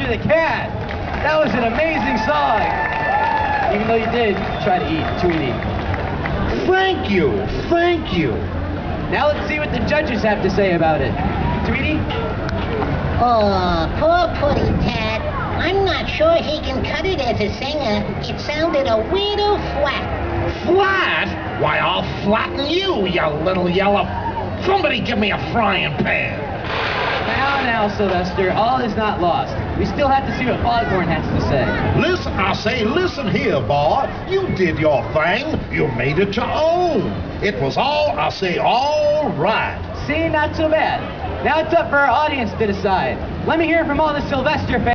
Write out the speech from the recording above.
Sylvester the Cat. That was an amazing song. Even though you did try to eat, Tweety. Thank you, thank you. Now let's see what the judges have to say about it. Tweety? Oh, poor Putty Tat. I'm not sure he can cut it as a singer. It sounded a little flat. Flat? Why, I'll flatten you, you little yellow... Somebody give me a frying pan. Now, Sylvester, all is not lost. We still have to see what Foghorn has to say. Listen, I say, listen here, boy. You did your thing. You made it your own. It was all right. See, not so bad. Now it's up for our audience to decide. Let me hear from all the Sylvester fans.